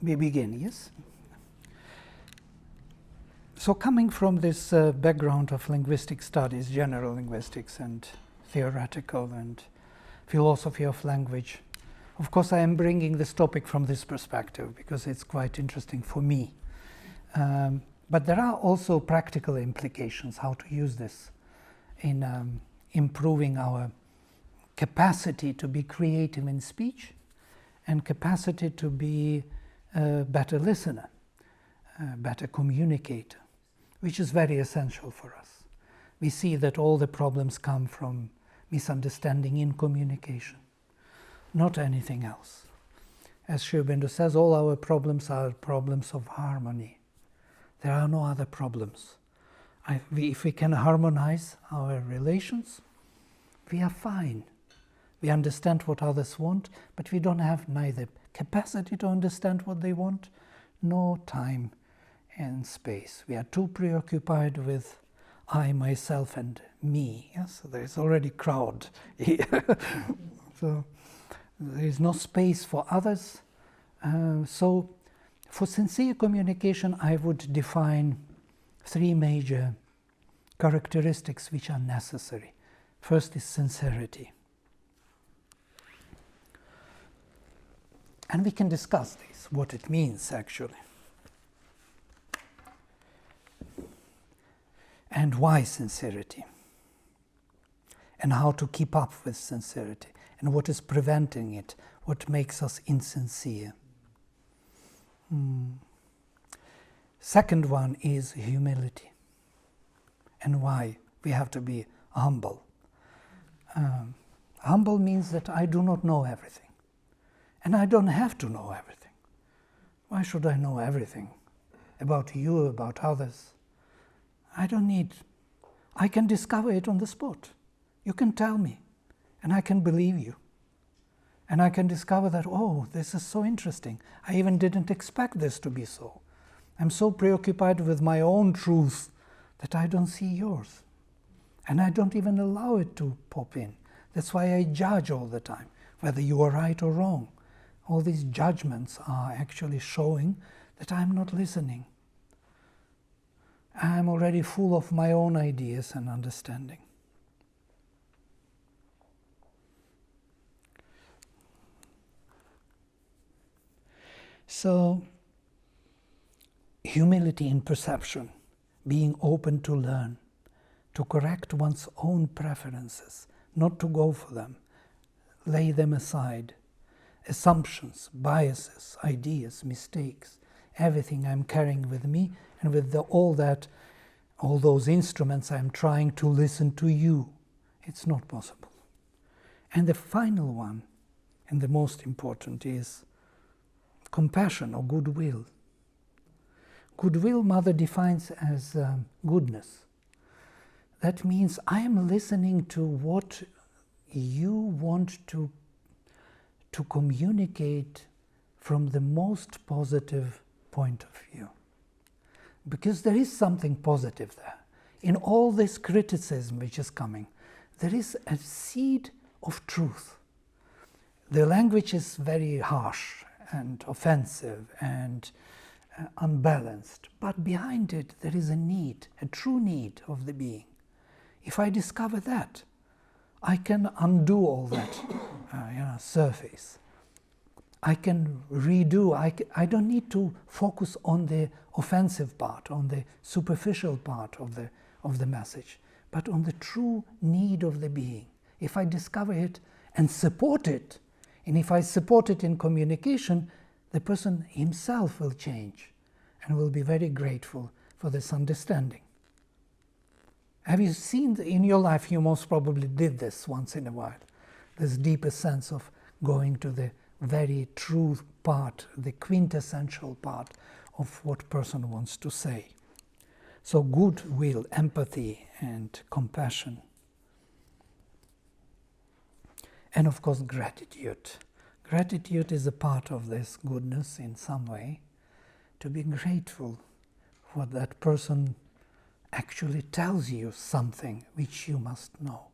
We begin, yes? So coming from this background of linguistic studies, general linguistics and theoretical and philosophy of language, of course I am bringing this topic from this perspective because it's quite interesting for me. But there are also practical implications how to use this in improving our capacity to be creative in speech and capacity to be a better listener, a better communicator, which is very essential for us. We see that all the problems come from misunderstanding in communication, not anything else. As Sri Aurobindo says, all our problems are problems of harmony. There are no other problems. If we can harmonize our relations, we are fine. We understand what others want, but we don't have neither capacity to understand what they want, nor time and space. We are too preoccupied with I, myself, and me. Yes? So there is already crowd here. So there is no space for others. So for sincere communication, I would define 3 major characteristics which are necessary. First is sincerity. And we can discuss this, what it means actually. And why sincerity? And how to keep up with sincerity. And what is preventing it? What makes us insincere? Second one is humility. And why? We have to be humble. Humble means that I do not know everything. And I don't have to know everything. Why should I know everything about you, about others? I don't need. I can discover it on the spot. You can tell me, and I can believe you. And I can discover that, oh, this is so interesting. I even didn't expect this to be so. I'm so preoccupied with my own truth that I don't see yours. And I don't even allow it to pop in. That's why I judge all the time, whether you are right or wrong. All these judgments are actually showing that I'm not listening. I'm already full of my own ideas and understanding. So, humility in perception, being open to learn, to correct one's own preferences, not to go for them, lay them aside. Assumptions, biases, ideas, mistakes, everything I'm carrying with me, and with all those instruments I'm trying to listen to you. It's not possible. And the final one, and the most important, is compassion or goodwill. Goodwill, Mother defines as goodness. That means I am listening to what you want to communicate from the most positive point of view. Because there is something positive there. In all this criticism which is coming, there is a seed of truth. The language is very harsh and offensive and unbalanced, but behind it there is a need, a true need of the being. If I discover that, I can undo all that surface. I can redo. I don't need to focus on the offensive part, on the superficial part of the message, but on the true need of the being. If I discover it and support it, and if I support it in communication, the person himself will change and will be very grateful for this understanding. Have you seen in your life, you most probably did this once in a while, this deeper sense of going to the very true part, the quintessential part of what person wants to say. So goodwill, empathy, and compassion. And of course gratitude. Gratitude is a part of this goodness in some way. To be grateful for that person actually tells you something which you must know.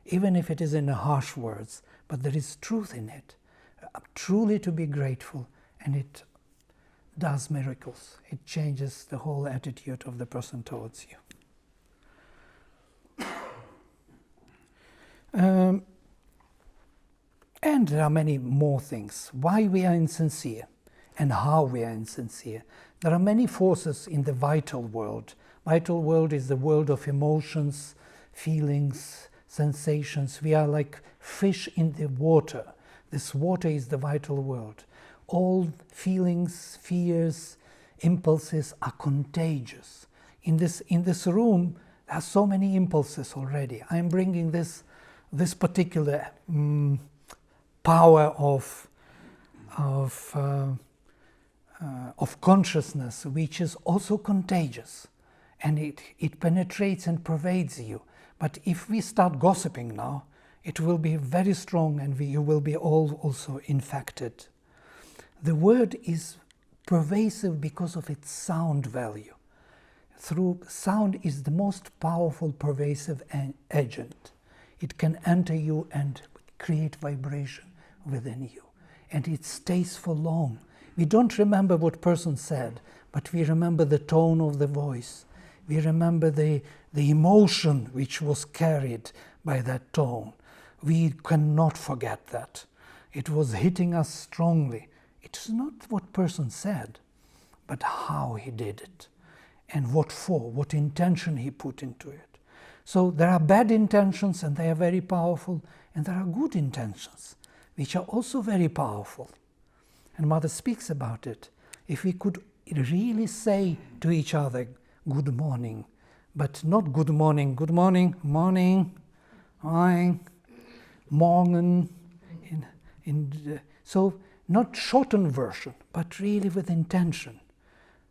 even if it is in harsh words, but there is truth in it. Truly to be grateful, and it does miracles. It changes the whole attitude of the person towards you. And there are many more things. Why we are insincere and how we are insincere. There are many forces in the vital world. Vital world is the world of emotions, feelings, sensations. We are like fish in the water. This water is the vital world. All feelings, fears, impulses are contagious. In this room, there are so many impulses already. I'm bringing this particular power of consciousness, which is also contagious, and it penetrates and pervades you. But if we start gossiping now, it will be very strong, and you will be all also infected. The word is pervasive because of its sound value. Through sound is the most powerful pervasive agent. It can enter you and create vibration within you, and it stays for long. We don't remember what person said, but we remember the tone of the voice. We remember the emotion which was carried by that tone. We cannot forget that. It was hitting us strongly. It's not what person said, but how he did it, and what for, what intention he put into it. So there are bad intentions, and they are very powerful, and there are good intentions, which are also very powerful. And Mother speaks about it. If we could really say to each other, good morning, but not good morning, morning, morgen. So not shortened version, but really with intention,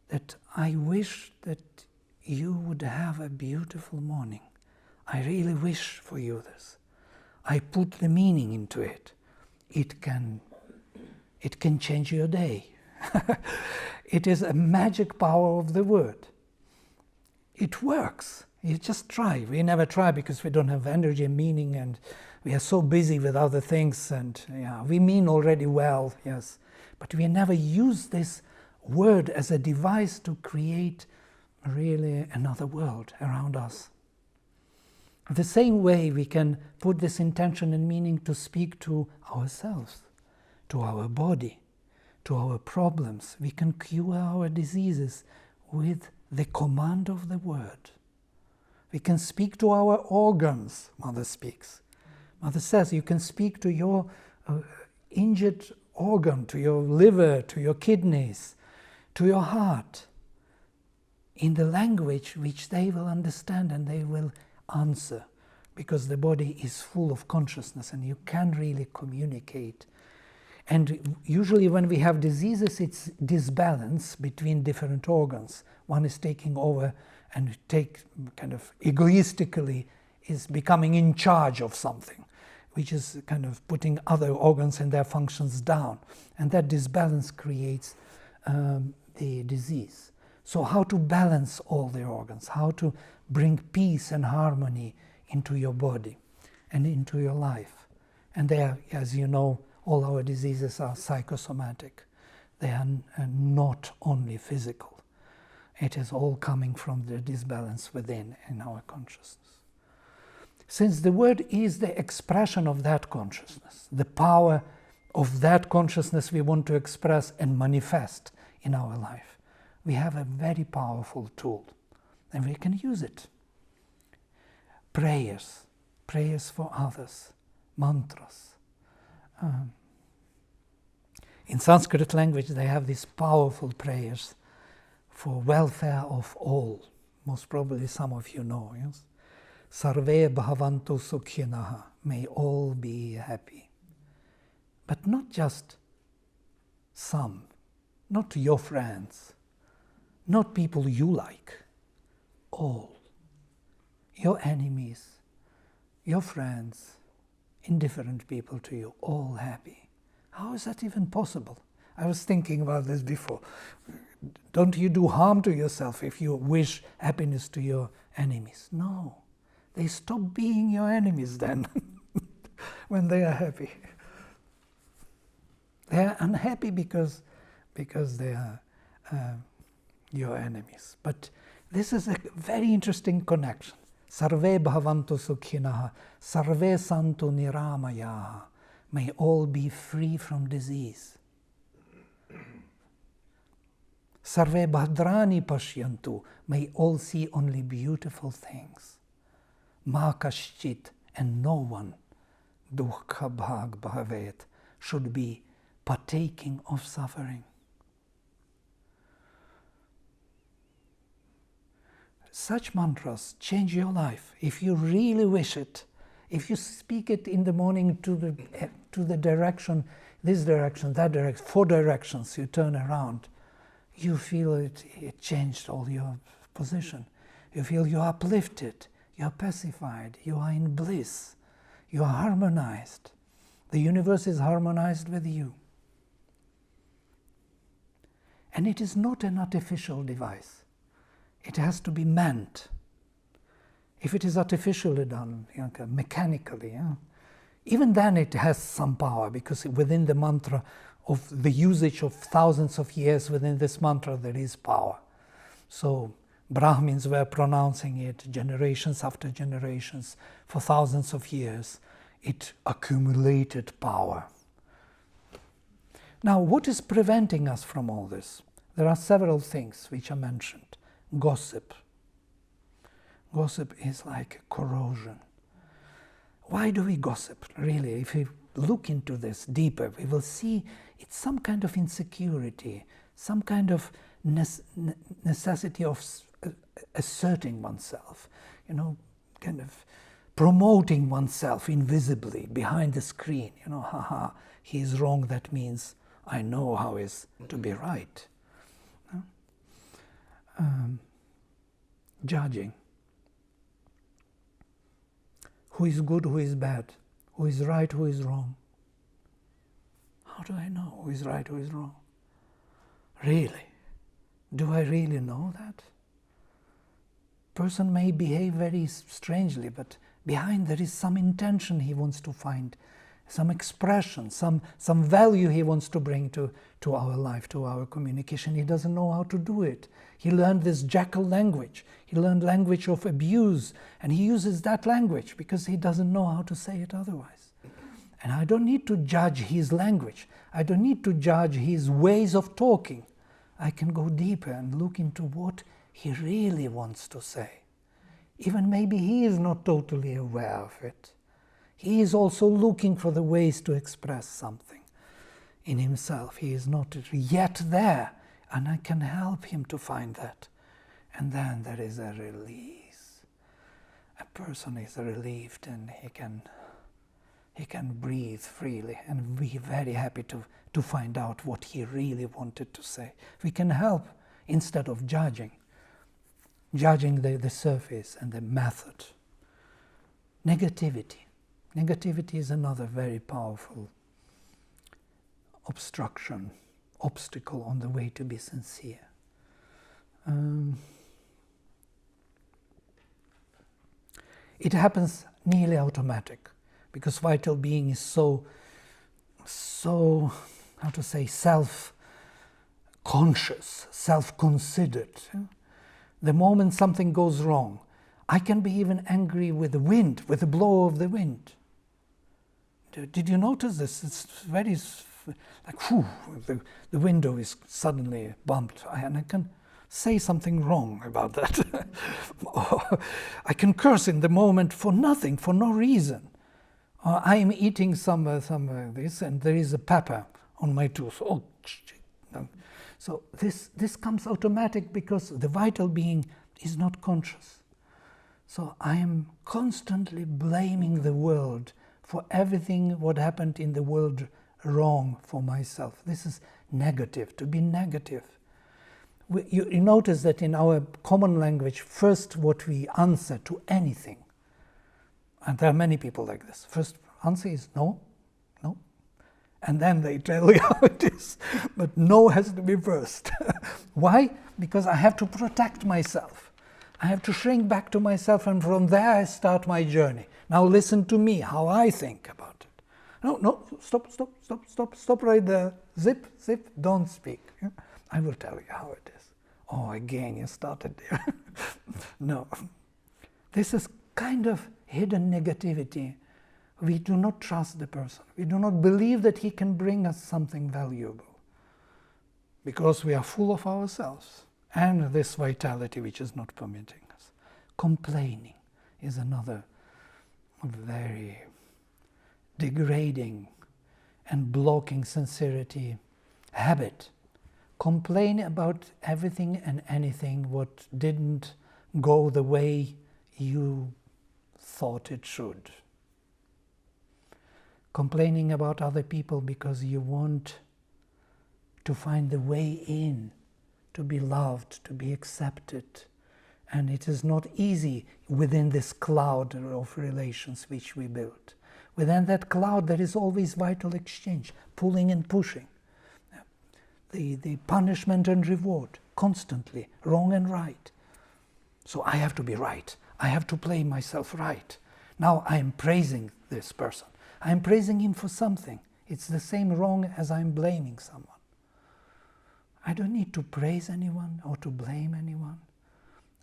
that I wish that you would have a beautiful morning. I really wish for you this. I put the meaning into it. It can change your day. It is a magic power of the word. It works. You just try. We never try because we don't have energy and meaning, and we are so busy with other things, and we mean already well, yes. But we never use this word as a device to create really another world around us. The same way we can put this intention and meaning to speak to ourselves, to our body, to our problems. We can cure our diseases with the command of the word. We can speak to our organs, Mother speaks. Mother says you can speak to your injured organ, to your liver, to your kidneys, to your heart, in the language which they will understand and they will answer, because the body is full of consciousness and you can really communicate. And usually when we have diseases, it's disbalance between different organs. One is taking over and kind of egoistically is becoming in charge of something, which is kind of putting other organs and their functions down. And that disbalance creates the disease. So how to balance all the organs, how to bring peace and harmony into your body and into your life. And they are, as you know, all our diseases are psychosomatic. They are not only physical. It is all coming from the disbalance within in our consciousness. Since the word is the expression of that consciousness, the power of that consciousness we want to express and manifest in our life, we have a very powerful tool, and we can use it. Prayers for others, mantras. In Sanskrit language, they have these powerful prayers for welfare of all. Most probably some of you know, yes? Sarve bhavantu sukhinaha, may all be happy. But not just some, not your friends, not people you like, all. Your enemies, your friends, indifferent people to you, all happy. How is that even possible? I was thinking about this before. Don't you do harm to yourself if you wish happiness to your enemies? No. they stop being your enemies then, when they are happy. They are unhappy because they are your enemies. But this is a very interesting connection. Sarve bhavantu sukhinaha, sarve santu niramayaha. May all be free from disease. Sarve bhadrani pashyantu. May all see only beautiful things. Ma kaschit, and no one, dukkha bhag bhavet, should be partaking of suffering. Such mantras change your life if you really wish it. If you speak it in the morning to the direction, this direction, that direction, 4 directions, you turn around, you feel it changed all your position. You feel you are uplifted, you are pacified, you are in bliss, you are harmonized. The universe is harmonized with you. And it is not an artificial device. It has to be meant. If it is artificially done, mechanically, even then it has some power, because within the mantra of the usage of thousands of years within this mantra there is power. So Brahmins were pronouncing it generations after generations for thousands of years. It accumulated power. Now, what is preventing us from all this? There are several things which are mentioned. Gossip. Gossip is like corrosion. Why do we gossip? Really, if we look into this deeper, we will see it's some kind of insecurity, some kind of necessity of asserting oneself, kind of promoting oneself invisibly behind the screen. Haha, he is wrong, that means I know how is to be right. Judging. Who is good, who is bad, who is right, who is wrong. How do I know who is right, who is wrong? Really? Do I really know that? Person may behave very strangely, but behind there is some intention he wants to find, some expression, some value he wants to bring to our life, to our communication. He doesn't know how to do it. He learned this jackal language. He learned language of abuse, and he uses that language because he doesn't know how to say it otherwise. And I don't need to judge his language. I don't need to judge his ways of talking. I can go deeper and look into what he really wants to say. Even maybe he is not totally aware of it. He is also looking for the ways to express something in himself. He is not yet there, and I can help him to find that. And then there is a release. A person is relieved, and he can breathe freely and be very happy to find out what he really wanted to say. We can help instead of judging the surface and the method. Negativity. Negativity is another very powerful obstacle on the way to be sincere. It happens nearly automatic, because vital being is so how to say, self-conscious, self-considered. The moment something goes wrong, I can be even angry with the wind, with the blow of the wind. Did you notice this? It's very like, whew, the window is suddenly bumped, and I can say something wrong about that. I can curse in the moment for nothing, for no reason. I am eating some this, and there is a pepper on my tooth. Oh, so this comes automatic because the vital being is not conscious. So I am constantly blaming the world for everything what happened in the world wrong for myself. This is negative, to be negative. You notice that in our common language, first what we answer to anything, and there are many people like this, first answer is no, no, and then they tell you how it is, but no has to be first. Why? Because I have to protect myself. I have to shrink back to myself, and from there I start my journey. Now listen to me, how I think about it. No, stop right there. Zip, don't speak. Yeah? I will tell you how it is. Oh, again, you started there. No. This is kind of hidden negativity. We do not trust the person. We do not believe that he can bring us something valuable, because we are full of ourselves and this vitality which is not permitting us. Complaining is another very degrading and blocking sincerity habit. Complain about everything and anything what didn't go the way you thought it should. Complaining about other people because you want to find the way in, to be loved, to be accepted. And it is not easy within this cloud of relations which we build. Within that cloud there is always vital exchange, pulling and pushing. The punishment and reward, constantly, wrong and right. So I have to be right. I have to play myself right. Now I am praising this person. I am praising him for something. It's the same wrong as I'm blaming someone. I don't need to praise anyone or to blame anyone.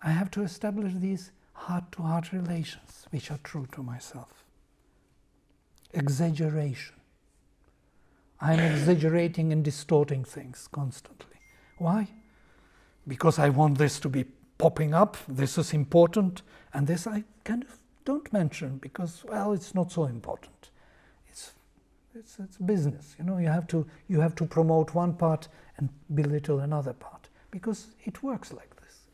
I have to establish these heart-to-heart relations which are true to myself. Exaggeration. I'm exaggerating and distorting things constantly. Why? Because I want this to be popping up, this is important, and this I kind of don't mention because, well, it's not so important. It's business, you know. You have to promote one part and belittle another part because it works like this.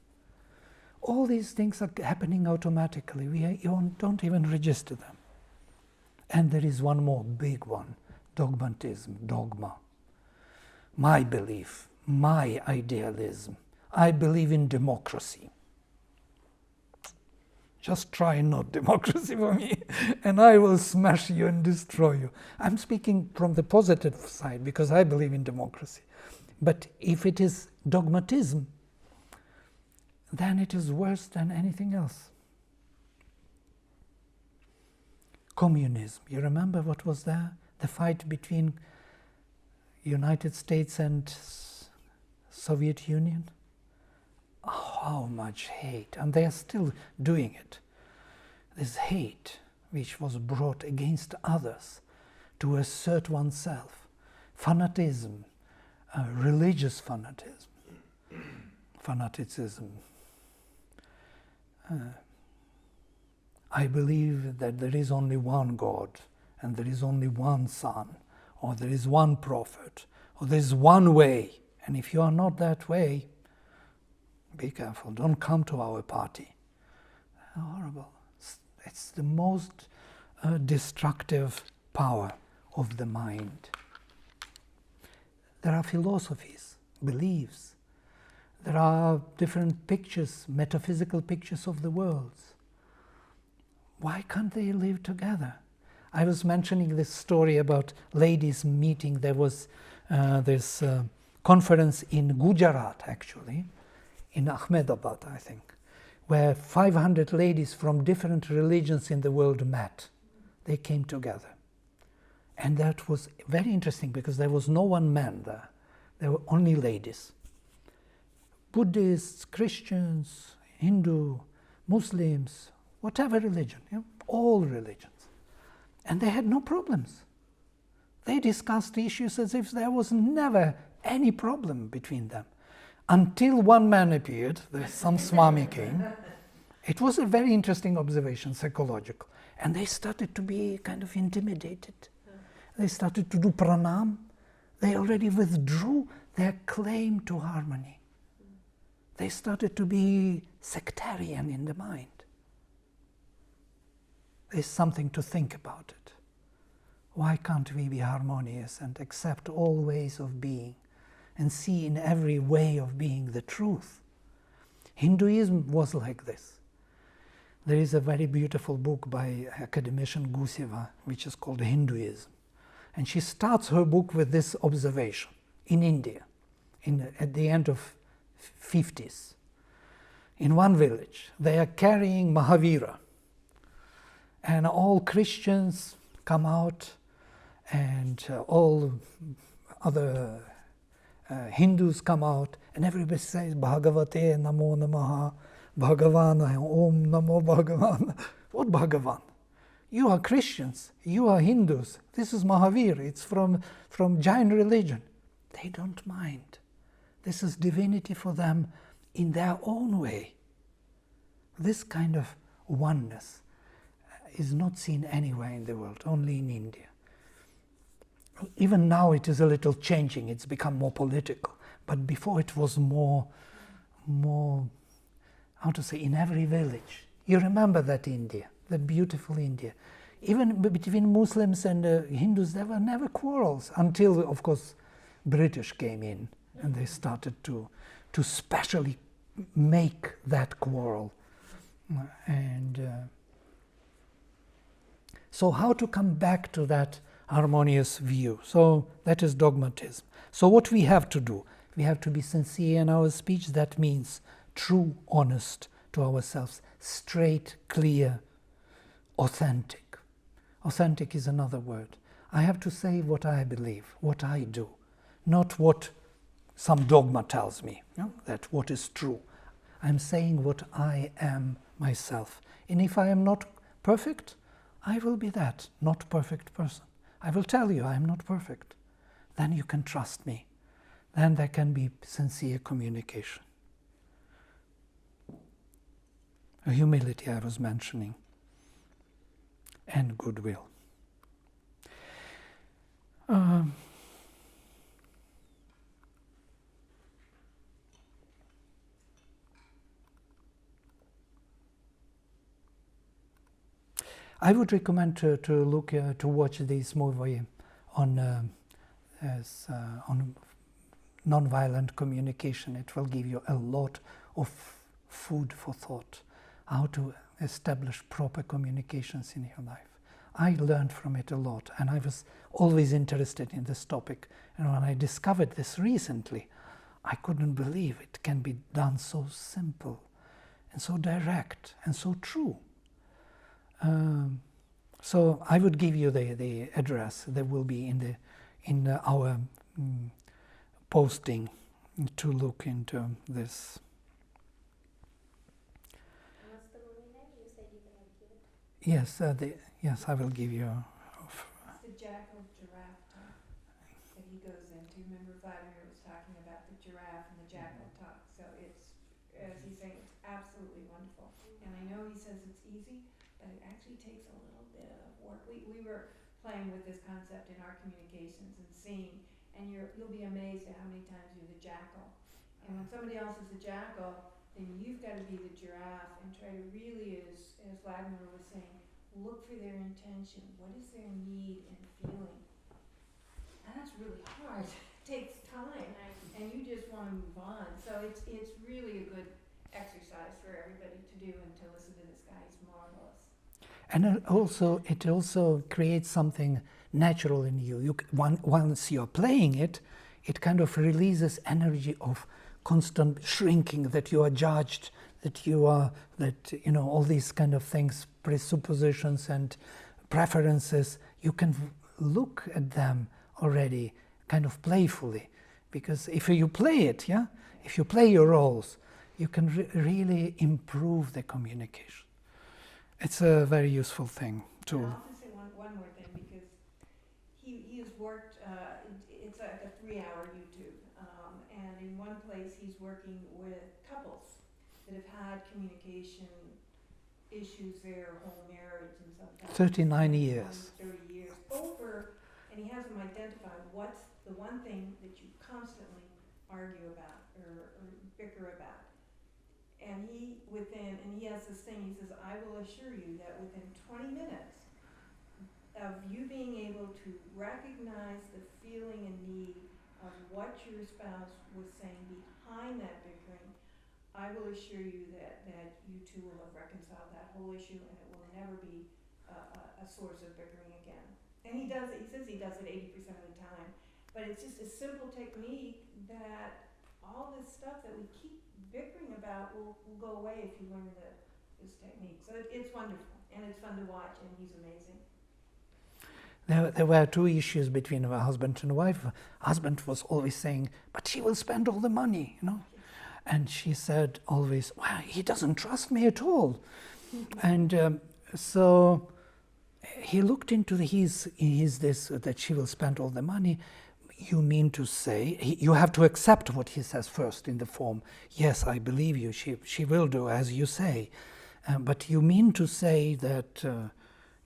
All these things are happening automatically. You don't even register them. And there is one more big one: dogmatism, dogma. My belief, my idealism. I believe in democracy. Just try not democracy for me, and I will smash you and destroy you. I'm speaking from the positive side because I believe in democracy. But if it is dogmatism, then it is worse than anything else. Communism. You remember what was there? The fight between United States and Soviet Union? How much hate, and they are still doing it. This hate which was brought against others to assert oneself, fanatism, religious fanaticism. I believe that there is only one God, and there is only one Son, or there is one prophet, or there is one way, and if you are not that way, be careful, don't come to our party. Horrible. It's the most destructive power of the mind. There are philosophies, beliefs. There are different pictures, metaphysical pictures of the worlds. Why can't they live together? I was mentioning this story about ladies meeting. There was this conference in Gujarat, actually, in Ahmedabad, I think, where 500 ladies from different religions in the world met. They came together. And that was very interesting because there was no one man there. There were only ladies. Buddhists, Christians, Hindu, Muslims, whatever religion, you know, all religions. And they had no problems. They discussed the issues as if there was never any problem between them. Until one man appeared, some Swami came. It was a very interesting observation, psychological. And they started to be kind of intimidated. They started to do pranam. They already withdrew their claim to harmony. They started to be sectarian in the mind. There's something to think about it. Why can't we be harmonious and accept all ways of being and see in every way of being the truth? Hinduism was like this. There is a very beautiful book by academician Guseva, which is called Hinduism. And she starts her book with this observation in India, at the end of 50s. in one village, they are carrying Mahavira. And all Christians come out, and all other Hindus come out, and everybody says, Bhagavate Namo Namaha, Bhagavan Om Namo Bhagavan. What Bhagavan? You are Christians, you are Hindus. This is Mahavir, it's from Jain religion. They don't mind. This is divinity for them in their own way. This kind of oneness is not seen anywhere in the world, only in India. Even now it is a little changing, it's become more political. But before it was more, how to say, in every village. You remember that India, that beautiful India. Even between Muslims and Hindus, there were never quarrels until, of course, British came in and they started to specially make that quarrel. And so how to come back to that harmonious view? So that is dogmatism. So what we have to do? We have to be sincere in our speech. That means true, honest to ourselves, straight, clear, authentic. Authentic is another word. I have to say what I believe, what I do, not what some dogma tells me, that what is true. I'm saying what I am myself. And if I am not perfect, I will be that not perfect person. I will tell you I am not perfect. Then you can trust me. Then there can be sincere communication. Humility I was mentioning, and goodwill. I would recommend to look to watch this movie on nonviolent communication. It will give you a lot of food for thought, how to establish proper communications in your life. I learned from it a lot, and I was always interested in this topic. And when I discovered this recently, I couldn't believe it can be done so simple and so direct and so true. So I would give you the address that will be in our posting to look into this. What's the movie name? You said you're going to give it? Yes, I will give you. It's the jackal giraffe talk that he goes into. Remember, Vladimir was talking about the giraffe and the jackal talk. So it's, as he's saying, it's absolutely wonderful. And I know he says it's easy, but it actually takes a little bit of work. We were playing with this concept in our communications and seeing, and you'll be amazed at how many times you're the jackal. And when somebody else is the jackal, then you've got to be the giraffe and try to really, as Vladimir was saying, look for their intention. What is their need and feeling? And that's really hard. It takes time, and you just want to move on. So it's really a good exercise for everybody to do and to listen to this guy. He's marvelous. And it also creates something natural in you. Once you're playing it, it kind of releases energy of constant shrinking, that you are judged, that all these kind of things, presuppositions and preferences, you can look at them already kind of playfully. Because if you play it, if you play your roles, you can really improve the communication. It's a very useful thing too. I'll just say one more thing, because he has worked, it's like a 3-hour YouTube, and in one place he's working with couples that have had communication issues their whole marriage, and sometimes 39 years. 30 years over, and he has them identify what's the one thing that you constantly argue about or bicker about. And he has this thing, he says, I will assure you that within 20 minutes of you being able to recognize the feeling and need of what your spouse was saying behind that bickering, I will assure you that you two will have reconciled that whole issue, and it will never be a source of bickering again. And he does it, he says he does it 80% of the time, but it's just a simple technique that all this stuff that we keep bickering about will go away if you learn this technique. So it's wonderful, and it's fun to watch, and he's amazing. There were two issues between a husband and a wife. Husband was always saying, but she will spend all the money, you know. And she said always, well, he doesn't trust me at all. And so he looked into his this, that she will spend all the money. You mean to say, you have to accept what he says first in the form, yes, I believe you, she will do as you say. But you mean to say that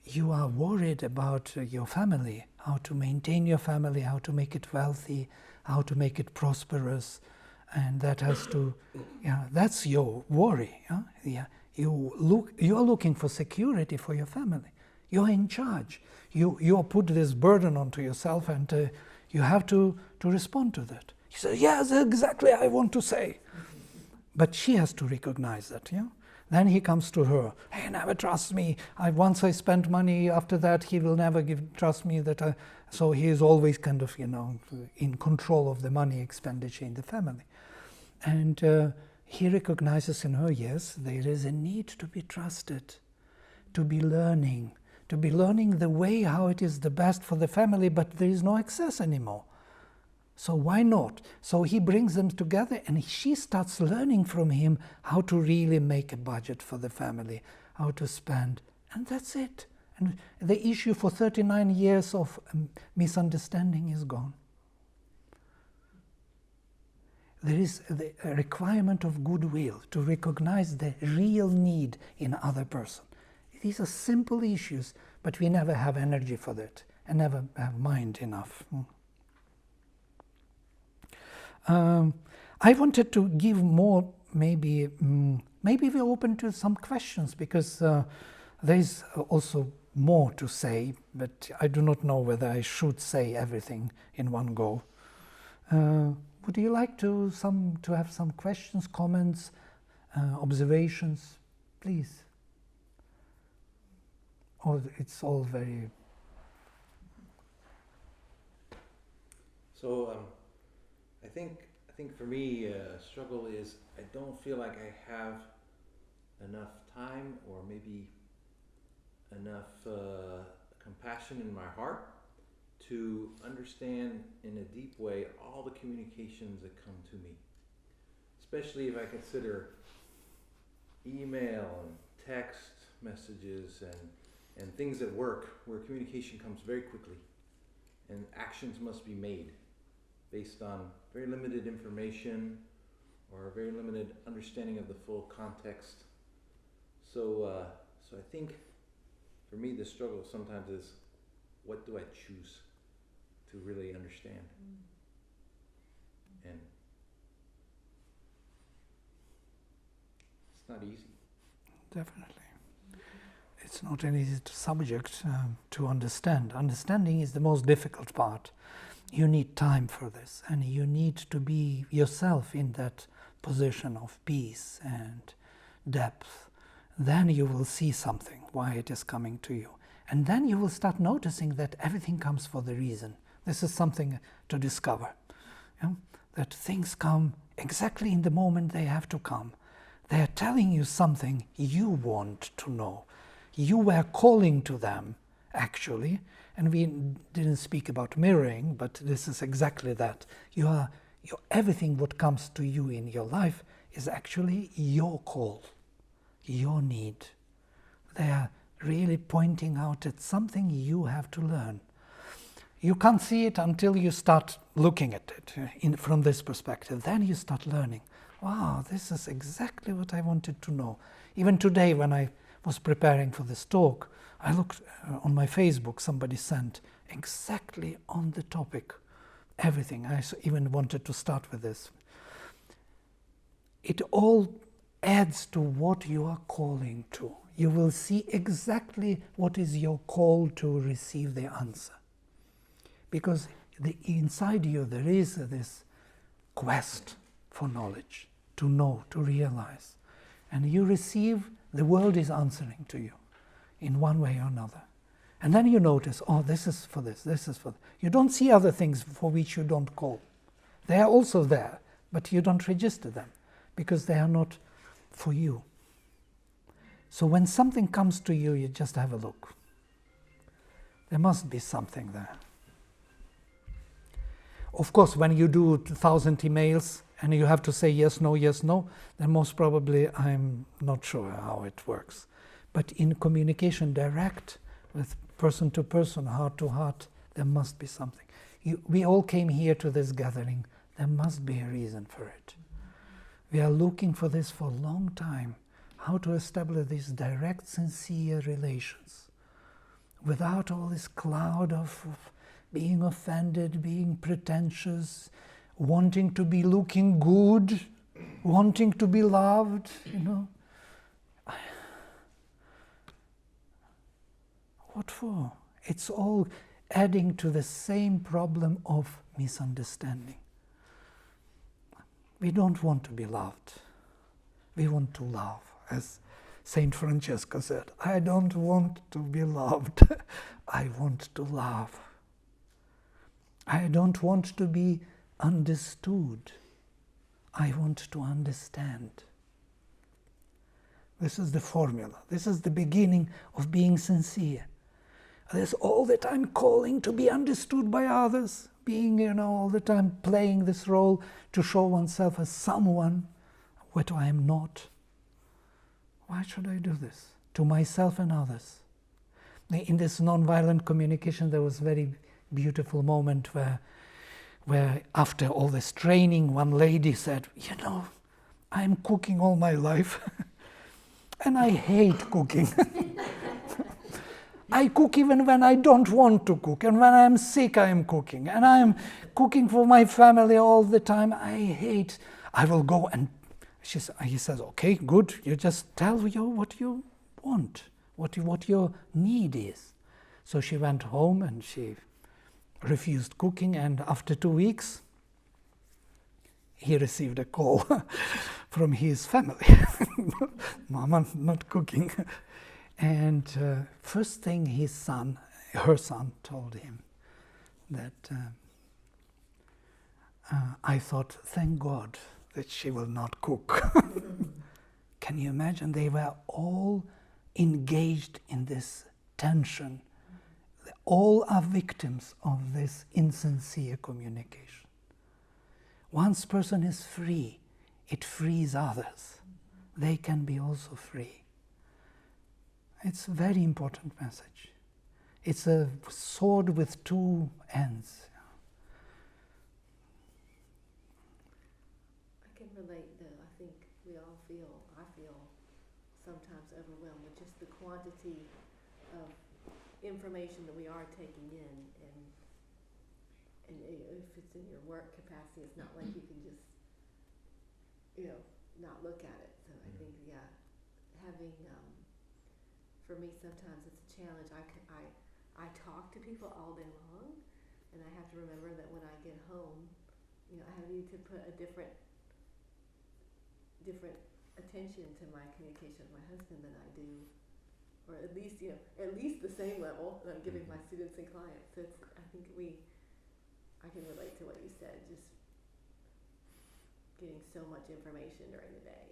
you are worried about your family, how to maintain your family, how to make it wealthy, how to make it prosperous, and that has to, yeah, that's your worry. Yeah? You are looking for security for your family. You are in charge. You are put this burden onto yourself, and you have to respond to that. He says, yes, exactly, I want to say. But she has to recognize that, yeah? Then he comes to her. He never trusts me. Once I spend money, after that he will never trust me. So he is always kind of, in control of the money expenditure in the family. And he recognizes in her, yes, there is a need to be trusted, to be learning the way how it is the best for the family, but there is no excess anymore. So why not? So he brings them together, and she starts learning from him how to really make a budget for the family, how to spend, and that's it. And the issue for 39 years of misunderstanding is gone. There is the requirement of goodwill to recognize the real need in other person. These are simple issues, but we never have energy for that, and never have mind enough. I wanted to give more, maybe we're open to some questions, because there is also more to say, but I do not know whether I should say everything in one go. Would you like to have some questions, comments, observations, please? Or it's all very... So I think for me, struggle is I don't feel like I have enough time or maybe enough compassion in my heart to understand in a deep way all the communications that come to me. Especially if I consider email and text messages and things at work where communication comes very quickly and actions must be made based on very limited information or a very limited understanding of the full context. So I think for me the struggle sometimes is, what do I choose to really understand? And it's not easy. Definitely. It's not an easy subject to understand. Understanding is the most difficult part. You need time for this, and you need to be yourself in that position of peace and depth. Then you will see something, why it is coming to you. And then you will start noticing that everything comes for the reason. This is something to discover. That things come exactly in the moment they have to come. They are telling you something you want to know. You were calling to them, actually, and we didn't speak about mirroring, but this is exactly that. Everything what comes to you in your life is actually your call, your need. They are really pointing out at something you have to learn. You can't see it until you start looking at it from this perspective. Then you start learning. Wow, this is exactly what I wanted to know. Even today, when I was preparing for this talk, I looked on my Facebook, somebody sent exactly on the topic, everything. I even wanted to start with this. It all adds to what you are calling to. You will see exactly what is your call to receive the answer. Because inside you there is this quest for knowledge, to know, to realize. And you receive, the world is answering to you in one way or another. And then you notice, oh, this is for this, this is for that. You don't see other things for which you don't call. They are also there, but you don't register them because they are not for you. So when something comes to you, you just have a look. There must be something there. Of course, when you do 1,000 emails and you have to say yes, no, then most probably I'm not sure how it works. But in communication direct, with person to person, heart to heart, there must be something. We all came here to this gathering. There must be a reason for it. We are looking for this for a long time. How to establish these direct, sincere relations without all this cloud of being offended, being pretentious, wanting to be looking good, wanting to be loved, you know. What for? It's all adding to the same problem of misunderstanding. We don't want to be loved. We want to love, as Saint Francesco said. I don't want to be loved. I want to love. I don't want to be understood. I want to understand. This is the formula. This is the beginning of being sincere. There's all the time calling to be understood by others, being, all the time playing this role to show oneself as someone, what I am not. Why should I do this? To myself and others. In this nonviolent communication, there was a very beautiful moment where after all this training, one lady said, I'm cooking all my life, and I hate cooking. I cook even when I don't want to cook, and when I'm sick I am cooking, and I'm cooking for my family all the time. I will go and he says, okay, good, you just tell what you want, what your need is. So she went home and she refused cooking, and after 2 weeks he received a call from his family. Mama not cooking. And first thing her son told him that I thought, thank God that she will not cook. Can you imagine? They were all engaged in this tension. All are victims of this insincere communication. Once person is free, it frees others. They can be also free. It's a very important message. It's a sword with two ends. I can relate though. I think I feel sometimes overwhelmed with just the quantity of information that we are taking in, and if it's in your work capacity, it's not like you can just, not look at it. So I think, having, for me, sometimes it's a challenge. I talk to people all day long, and I have to remember that when I get home, I need to put a different attention to my communication with my husband than I do, or at least the same level that I'm giving my students and clients. So I think I can relate to what you said, just getting so much information during the day.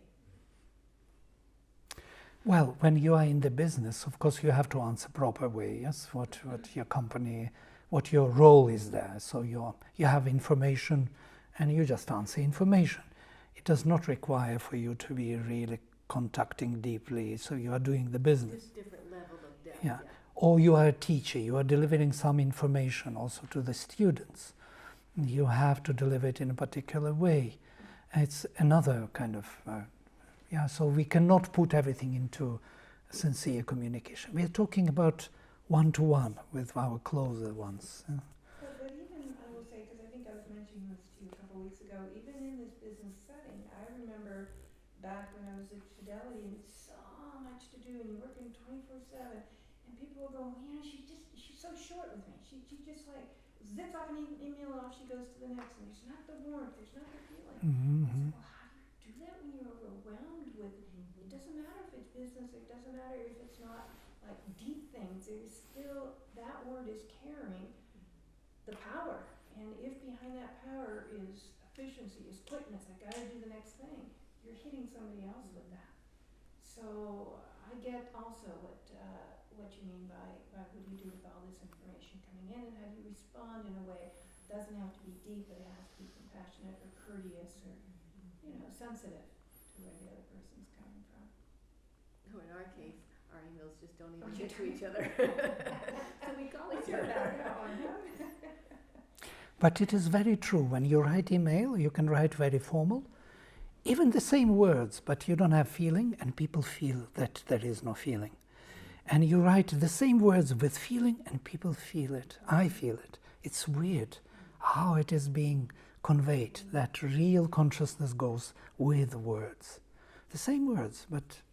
Well, when you are in the business, of course, you have to answer proper way, yes, what your company, what your role is there. So you have information and you just answer information. It does not require for you to be really contacting deeply, so you are doing the business. Just different level of depth. Yeah. Or you are a teacher, you are delivering some information also to the students. You have to deliver it in a particular way. It's another kind of so we cannot put everything into sincere communication. We are talking about one-to-one with our closer ones. But even, I will say, because I think I was mentioning this to you a couple of weeks ago, even in this business setting, I remember back when I was at Fidelity and so much to do and you're working 24/7, and people will go, she's so short with me. She just like zips off an email off, she goes to the next, and there's not the warmth, there's not the feeling. Mm-hmm. I said, well, how do you do that when you're overwhelmed with, it doesn't matter if it's business, it doesn't matter if it's not like deep things, there's still, that word is carrying the power. And if behind that power is a efficiency, is quickness, I gotta do the next thing. You're hitting somebody else with that. So I get also what you mean by what do you do with all this information coming in, and how do you respond in a way, it doesn't have to be deep, but it has to be compassionate or courteous or, sensitive to where the other person's coming from. Oh, in our case, our emails just don't even Oh, get you to each other. So we call each You're other. not wrong. But it is very true. When you write email, you can write very formal, even the same words, but you don't have feeling, and people feel that there is no feeling. And you write the same words with feeling, and people feel it. I feel it. It's weird how it is being conveyed, that real consciousness goes with words. The same words, but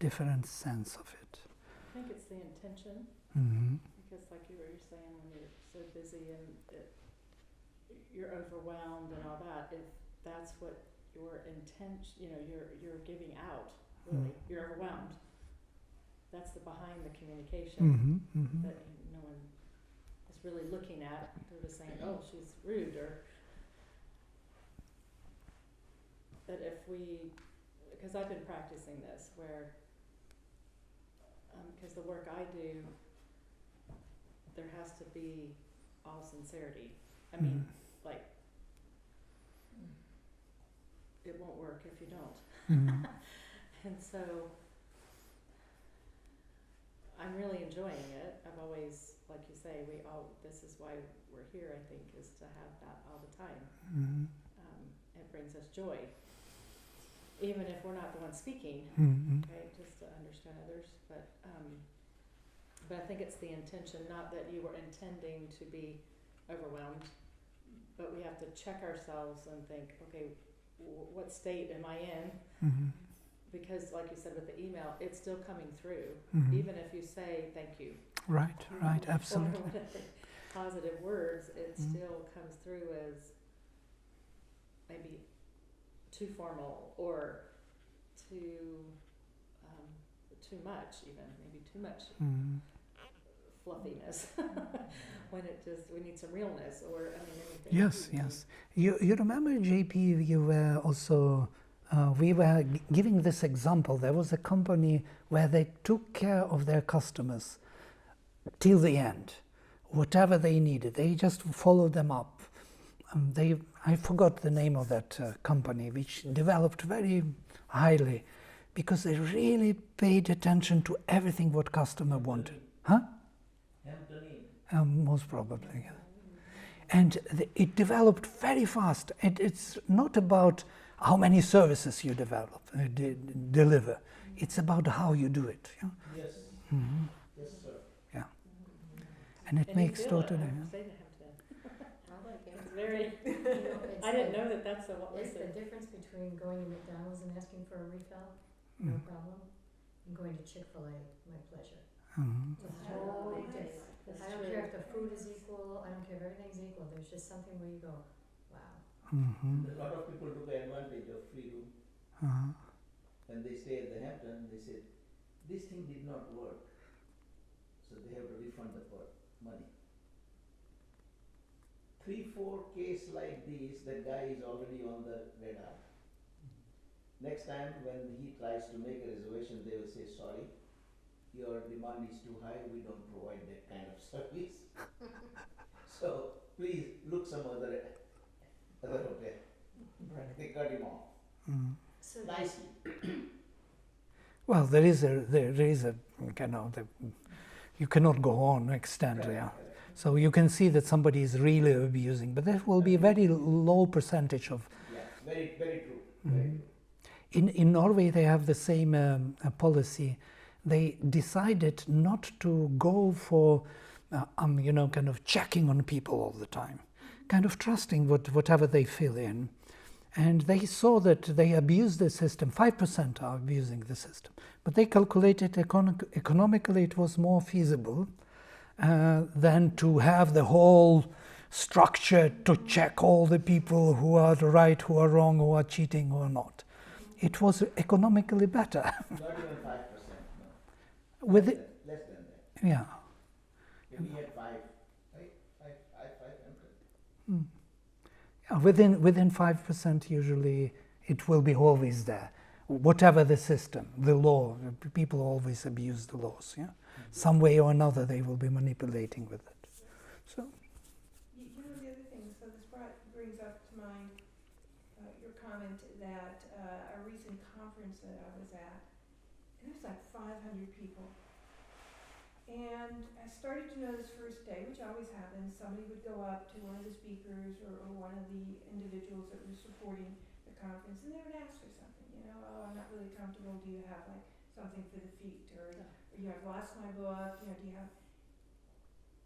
different sense of it. I think it's the intention, Mm-hmm. because like you were saying, when you're so busy and you're overwhelmed and all that, if that's what your intention, you're giving out, really, you're overwhelmed. That's the behind the communication Mm-hmm. Mm-hmm. that no one is really looking at. They're just saying, oh, she's rude, or that if we, because I've been practicing this, where, because the work I do, there has to be all sincerity. I mean, like, it won't work if you don't. Mm-hmm. And so, I'm really enjoying it. I've always, like you say, this is why we're here, I think, is to have that all the time. Mm-hmm. It brings us joy, even if we're not the one speaking, Mm-hmm. right? Just to understand others, but I think it's the intention, not that you were intending to be overwhelmed, but we have to check ourselves and think, okay, what state am I in? Mm-hmm. Because, like you said with the email, it's still coming through, Mm-hmm. even if you say thank you. Right, absolutely. Or whatever positive words, it still comes through as maybe too formal or too much, even maybe too much Mm-hmm. fluffiness. When we need some realness, or anything. Yes, yes. You remember, JP, you were also, we were giving this example. There was a company where they took care of their customers till the end. Whatever they needed, they just followed them up. I forgot the name of that company, which developed very highly because they really paid attention to everything what customer wanted. Huh? Most probably, yeah. And it developed very fast. It's not about how many services you deliver. It's about how you do it. Yeah? Yes. Mm-hmm. Yes, sir. Yeah. And it makes totally. Say to him today. I like it. It's very. It's I didn't know that's a what was It's the it. difference between going to McDonald's and asking for a refill, no problem, and going to Chick-fil-A, my pleasure. Mm-hmm. It's totally different. That's I don't true. care if the food is equal, I don't care if everything's equal, there's just something where you go, wow. Mm-hmm. A lot of people took advantage of free room. Uh-huh. When they stay at the Hampton, they said, this thing did not work. So they have to refund the money. 3-4 case like this, the guy is already on the radar. Next time when he tries to make a reservation, they will say, sorry, your demand is too high, we don't provide that kind of service. So please look some other hotel. They cut him off So nicely. Well, there is a you cannot go on extend. Correct, Yeah. correct. So you can see that somebody is really abusing, but there will be a very low percentage of. Yeah, very, very true. Very Mhm. true. In Norway, they have the same policy. They decided not to go for, kind of checking on people all the time, kind of trusting whatever they fill in. And they saw that they abused the system. 5% are abusing the system. But they calculated economically it was more feasible than to have the whole structure to check all the people who are right, who are wrong, who are cheating, who are not. It was economically better. Not even 5%, no. With less, it, than, less than that. yeah. If we had 500. Within 5%, usually it will be always there. Whatever the system, the law, people always abuse the laws. Yeah, some way or another they will be manipulating with it. So. You know, the other thing, so this brings up to mind your comment that a recent conference that I was at, and there was like 500 people. And I started to know this first day, which always happens, somebody would go up to one of the speakers or one of the individuals that was supporting the conference, and they would ask for something, you know, oh, I'm not really comfortable, do you have like something for the feet, or you know, I've lost my book, you know, do you have,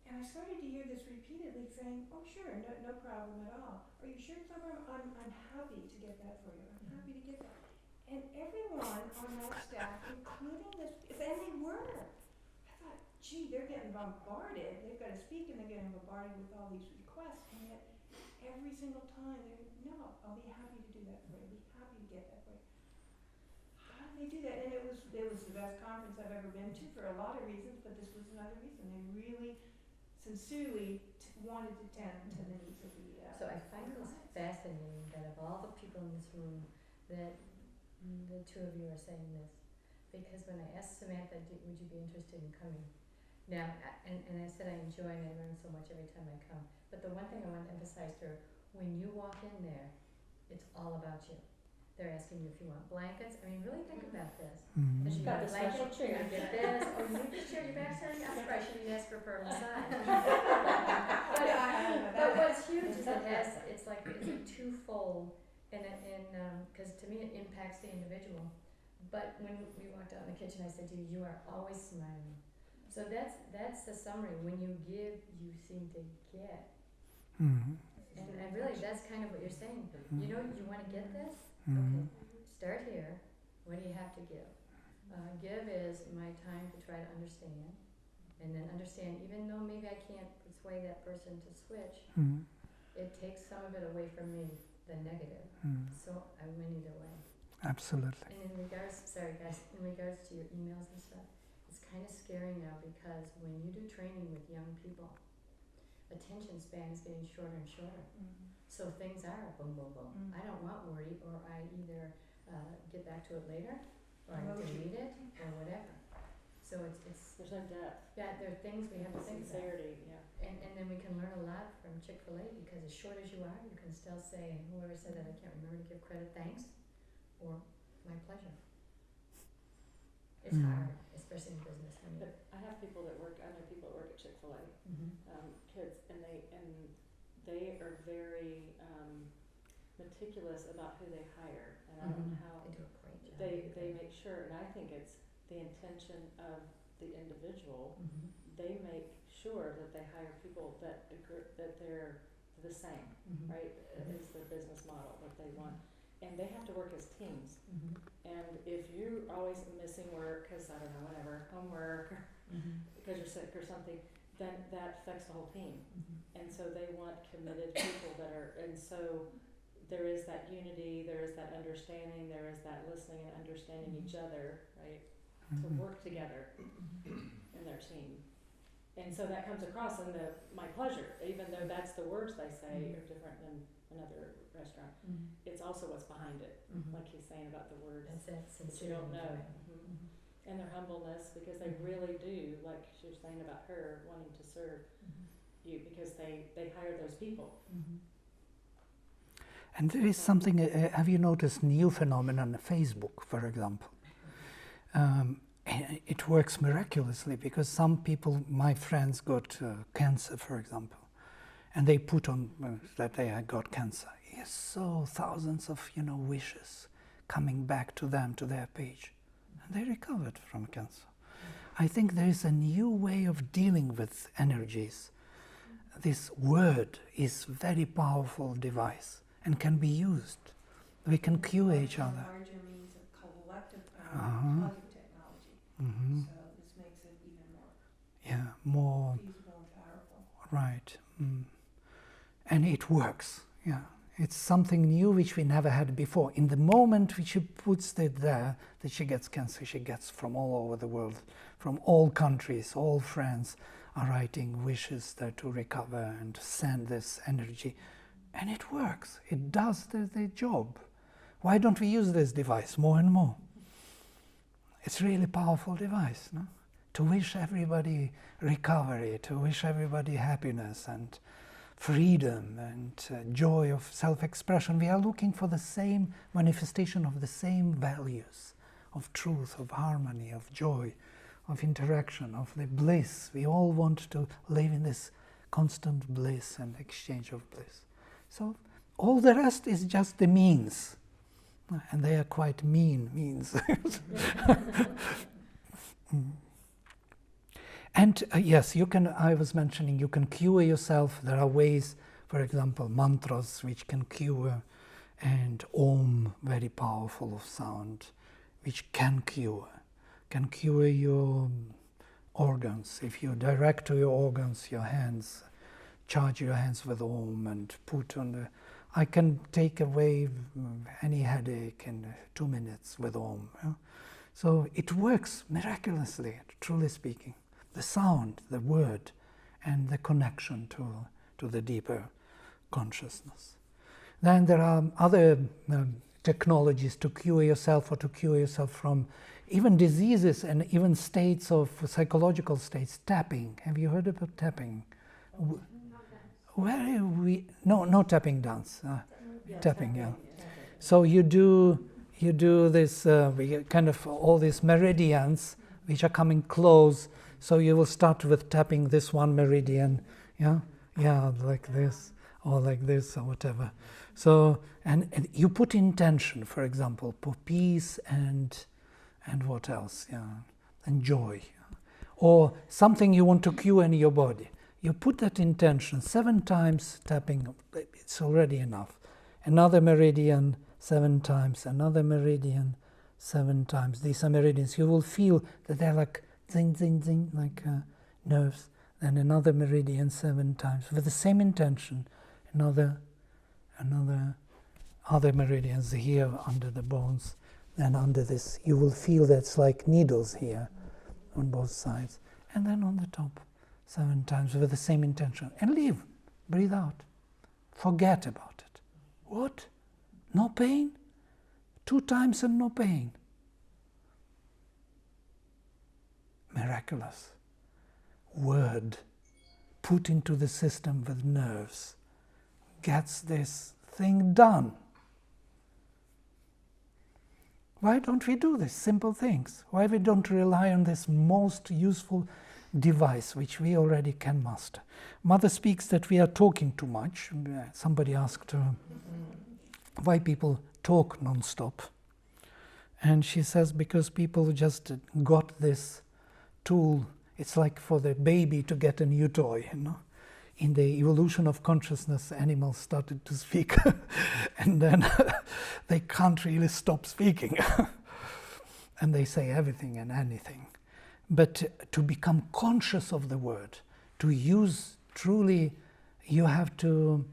and I started to hear this repeatedly saying, oh sure, no problem at all. Are you sure it's no problem? I'm happy to get that for you, I'm happy to get that. And everyone on that staff, including this, and they were, gee, they're getting bombarded. They've got to speak and they're getting bombarded with all these requests, and yet every single time they're, no, I'll be happy to do that for you. I'll be happy to get that for you. How did they do that? And it was the best conference I've ever been to for a lot of reasons, but this was another reason. They really sincerely wanted to tend to the needs of the So I find this fascinating that of all the people in this room, that the two of you are saying this. Because when I asked Samantha, would you be interested in coming? Now, and I said I enjoy and I learn so much every time I come. But the one thing I want to emphasize to her, when you walk in there, it's all about you. They're asking you if you want blankets. I mean, really think about this. Because you got a blanket, you're going to get this, or you need this chair, your back's hurting. I'm surprised you didn't ask her for a massage. but what's huge is it's a twofold, and because to me it impacts the individual. But when we walked out in the kitchen, I said to you, you are always smiling. So that's the summary. When you give, you seem to get. And really, that's kind of what you're saying. You know, you want to get this? Okay, start here. What do you have to give? Give is my time to try to understand. And then understand, even though maybe I can't persuade that person to switch, it takes some of it away from me, the negative. So I win either way. Absolutely. And in regards, sorry guys, in regards to your emails and stuff, it's kind of scary now because when you do training with young people, attention span is getting shorter and shorter. So things are boom, boom, boom. I don't want worry, or I either get back to it later, or I delete it, or whatever. So it's there's no depth. Yeah, there are things we have to think about. Sincerity, yeah. And then we can learn a lot from Chick-fil-A because as short as you are, you can still say, and whoever said that, I can't remember to give credit, thanks, or my pleasure. It's hard, especially in business. I mean, But I have people that work. I know people that work at Chick-fil-A, kids, and they are very meticulous about who they hire, and I don't know how they do a great job. they make sure. And I think it's the intention of the individual. They make sure that they hire people that they're the same, right? Is the business model that they want. And they have to work as teams. And if you're always missing work because, I don't know, whatever, homework, or because you're sick or something, then that affects the whole team. And so they want committed people that are, and so there is that unity, there is that understanding, there is that listening and understanding each other, right? To work together in their team. And so that comes across in my pleasure, even though that's the words they say are different than another restaurant. It's also what's behind it, like he's saying about the words that you don't know. And their humbleness, because they really do, like she was saying about her wanting to serve you, because they hire those people. And there is something, have you noticed new phenomenon on Facebook, for example? It works miraculously because some people, my friends, got cancer, for example, and they put on that they had got cancer. Yes, so thousands of wishes coming back to them, to their page, and they recovered from cancer. I think there is a new way of dealing with energies. This word is very powerful device and can be used. We can cue each other. Larger means of collective power, technology. So this makes it even more feasible and powerful. Right. And it works. Yeah. It's something new which we never had before. In the moment which she puts it there, that she gets cancer, she gets from all over the world, from all countries, all friends are writing wishes there to recover and send this energy. And it works. It does the job. Why don't we use this device more and more? It's really a powerful device, no? To wish everybody recovery, to wish everybody happiness and freedom and joy of self-expression. We are looking for the same manifestation of the same values, of truth, of harmony, of joy, of interaction, of the bliss. We all want to live in this constant bliss and exchange of bliss. So all the rest is just the means. And they are quite mean means. And yes, you can, I was mentioning, you can cure yourself. There are ways, for example, mantras which can cure, and Om, very powerful of sound, which can cure your organs. If you direct to your organs, your hands, charge your hands with Om and put on the, I can take away any headache in 2 minutes with Om. Yeah? So it works miraculously, truly speaking. The sound, the word, and the connection to the deeper consciousness. Then there are other technologies to cure yourself, or to cure yourself from even diseases and even states of psychological states. Tapping. Have you heard about tapping? Where no tapping dance. Tapping, yeah. So you do this kind of all these meridians which are coming close. So you will start with tapping this one meridian, like this, or like this, or whatever. So and you put intention, for example, for peace and what else, and joy, or something you want to cure in your body. You put that intention 7 times, tapping, it's already enough. Another meridian 7 times, another meridian 7 times. These are meridians. You will feel that they're like zing, zing, zing, like nerves. Then another meridian 7 times with the same intention. Other meridians here under the bones. Then under this, you will feel that's like needles here on both sides. And then on the top, 7 times with the same intention. And leave. Breathe out. Forget about it. What? No pain? 2 times and no pain. Miraculous. Word put into the system with nerves gets this thing done. Why don't we do these simple things? Why we don't rely on this most useful device which we already can master? Mother speaks that we are talking too much. Somebody asked her why people talk non-stop. And she says because people just got this tool. It's like for the baby to get a new toy, In the evolution of consciousness, animals started to speak, and then they can't really stop speaking. And they say everything and anything. But to become conscious of the word, to use truly, we have to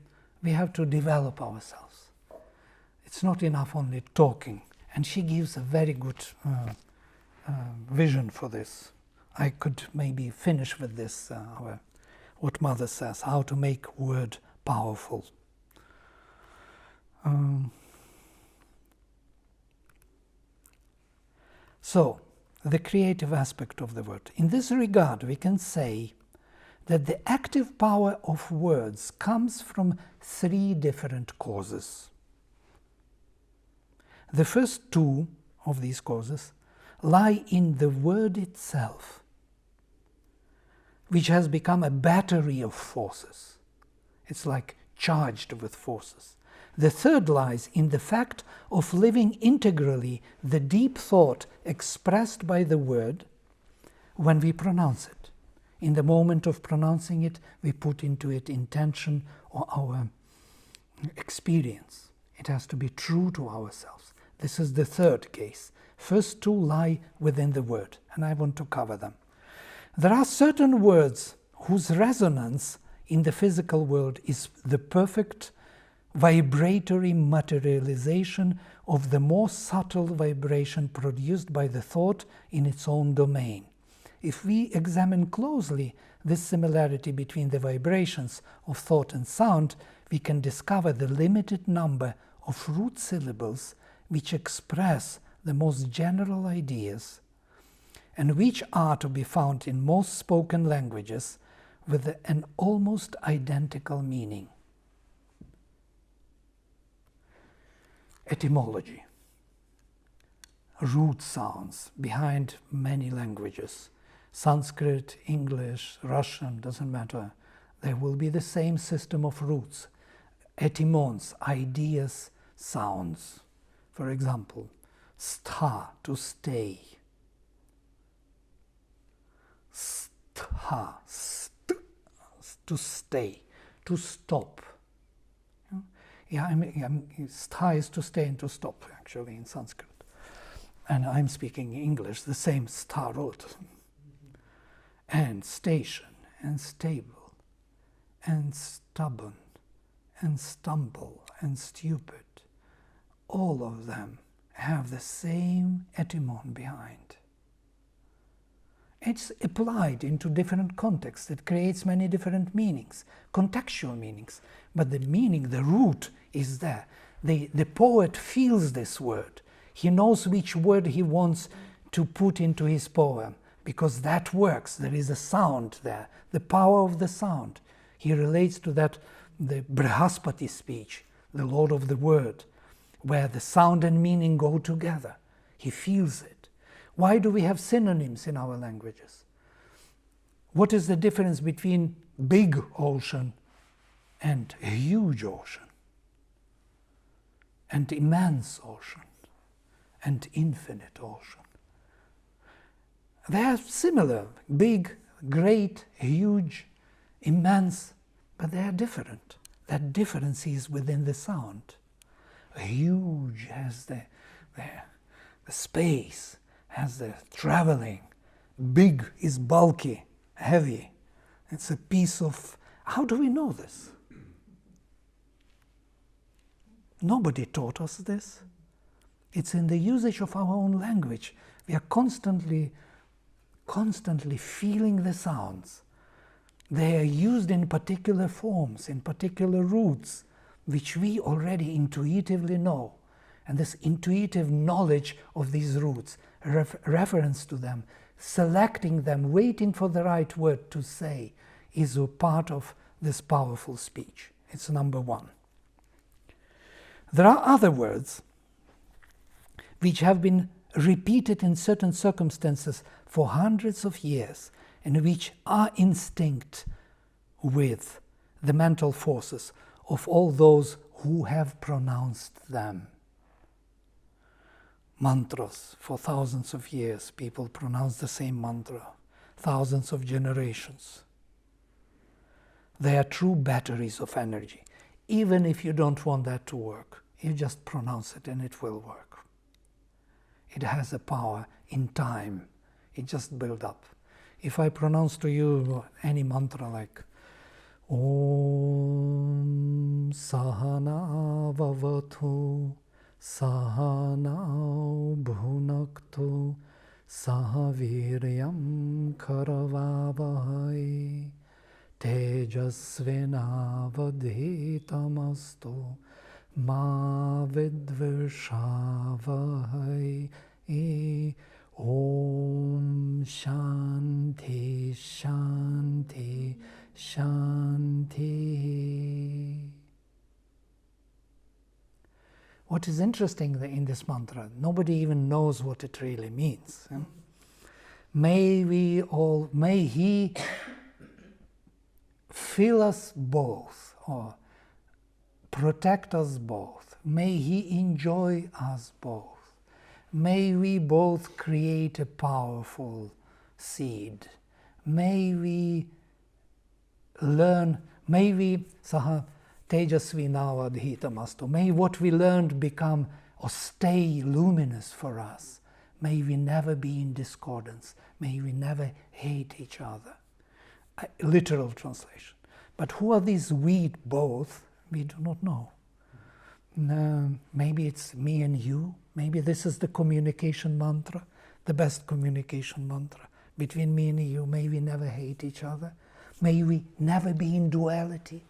develop ourselves. It's not enough only talking. And she gives a very good vision for this. I could maybe finish with this, what Mother says, how to make word powerful. So, the creative aspect of the word. In this regard, we can say that the active power of words comes from 3 different causes. The first 2 of these causes lie in the word itself, which has become a battery of forces. It's like charged with forces. The third lies in the fact of living integrally the deep thought expressed by the word when we pronounce it. In the moment of pronouncing it, we put into it intention or our experience. It has to be true to ourselves. This is the third case. First 2 lie within the word, and I want to cover them. There are certain words whose resonance in the physical world is the perfect vibratory materialization of the more subtle vibration produced by the thought in its own domain. if we examine closely this similarity between the vibrations of thought and sound, we can discover the limited number of root syllables which express the most general ideas, and which are to be found in most spoken languages with an almost identical meaning. Etymology. Root sounds behind many languages. Sanskrit, English, Russian, doesn't matter. There will be the same system of roots. Etymons, ideas, sounds. For example, stha, to stay. Stha, to stay, to stop. Yeah, stha is to stay and to stop, actually, in Sanskrit. And I'm speaking English, the same stha root. And station, and stable, and stubborn, and stumble, and stupid. All of them have the same etymon behind. It's applied into different contexts. It creates many different meanings, contextual meanings. But the meaning, the root, is there. The poet feels this word. He knows which word he wants to put into his poem, because that works. There is a sound there, the power of the sound. He relates to that, the Brihaspati speech, the Lord of the Word, where the sound and meaning go together. He feels it. Why do we have synonyms in our languages? What is the difference between big ocean and a huge ocean, and immense ocean, and infinite ocean? They are similar, big, great, huge, immense, but they are different. That difference is within the sound. Huge has the space, has the traveling. Big is bulky, heavy. It's a piece of... How do we know this? Nobody taught us this. It's in the usage of our own language. We are constantly feeling the sounds. They are used in particular forms, in particular roots, which we already intuitively know. And this intuitive knowledge of these roots, reference to them, selecting them, waiting for the right word to say, is a part of this powerful speech. It's number one. There are other words which have been repeated in certain circumstances for hundreds of years, and which are instinct with the mental forces of all those who have pronounced them. Mantras, for thousands of years, people pronounce the same mantra, thousands of generations. They are true batteries of energy. Even if you don't want that to work, you just pronounce it and it will work. It has a power in time. It just builds up. If I pronounce to you any mantra like Om Sahana Vavatu Sahana Bhunaktu Sahaviryam Karavavahai Tejasvinavadhitamastu Ma Vidvishavahai Om Shanti Shanti Shanti. What is interesting in this mantra, nobody even knows what it really means. May He fill us both, or protect us both. May He enjoy us both. May we both create a powerful seed. May we learn, Saha Tejasvinavadhitamastu, may what we learned become or stay luminous for us. May we never be in discordance. May we never hate each other. Literal translation. But who are these we both? We do not know. Maybe it's me and you. Maybe this is the communication mantra, the best communication mantra. between me and you. May we never hate each other. May we never be in duality.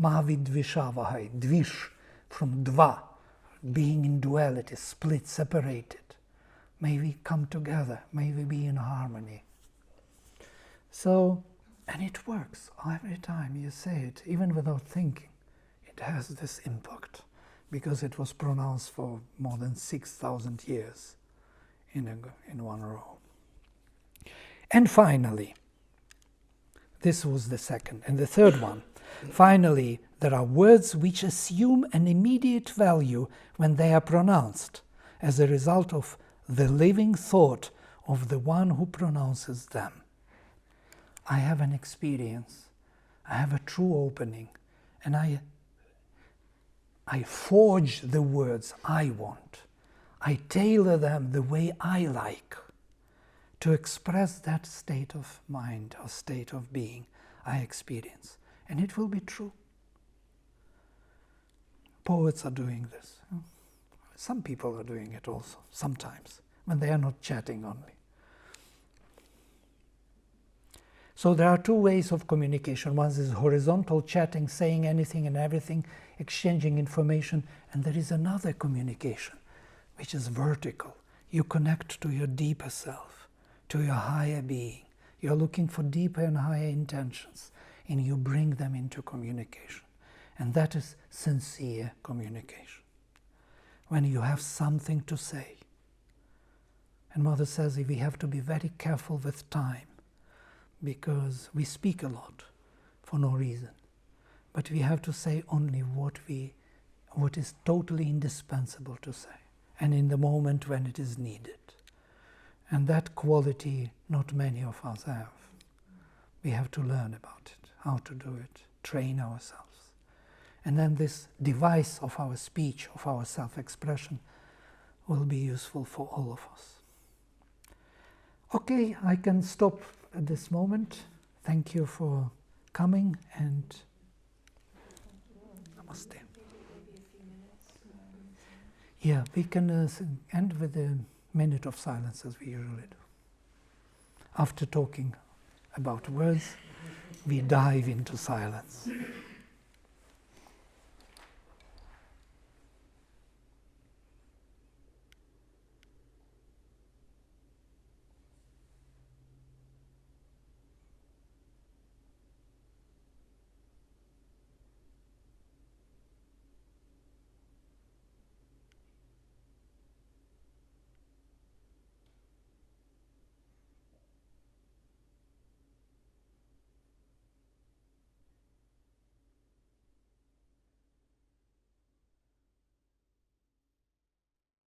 Mavidvishavahai, dvish, from dva, being in duality, split, separated. May we come together. May we be in harmony. So, and it works every time you say it, even without thinking. It has this impact because it was pronounced for more than 6,000 years in one row. And finally, this was the second. And the third one, finally, there are words which assume an immediate value when they are pronounced as a result of the living thought of the one who pronounces them. I have an experience, I have a true opening, and I forge the words I want. I tailor them the way I like to express that state of mind or state of being I experience. And it will be true. Poets are doing this. Some people are doing it also, sometimes, when they are not chatting only. So there are two ways of communication. One is horizontal chatting, saying anything and everything, exchanging information. And there is another communication, which is vertical. You connect to your deeper self, to your higher being. You're looking for deeper and higher intentions, and you bring them into communication. And that is sincere communication. When you have something to say. And Mother says we have to be very careful with time, because we speak a lot for no reason. But we have to say only what is totally indispensable to say, and in the moment when it is needed. And that quality not many of us have. We have to learn about it, how to do it, train ourselves. And then this device of our speech, of our self-expression, will be useful for all of us. Okay, I can stop at this moment. Thank you for coming, and namaste. Maybe a few minutes. Yeah, we can end with a minute of silence as we usually do. After talking about words, we dive into silence.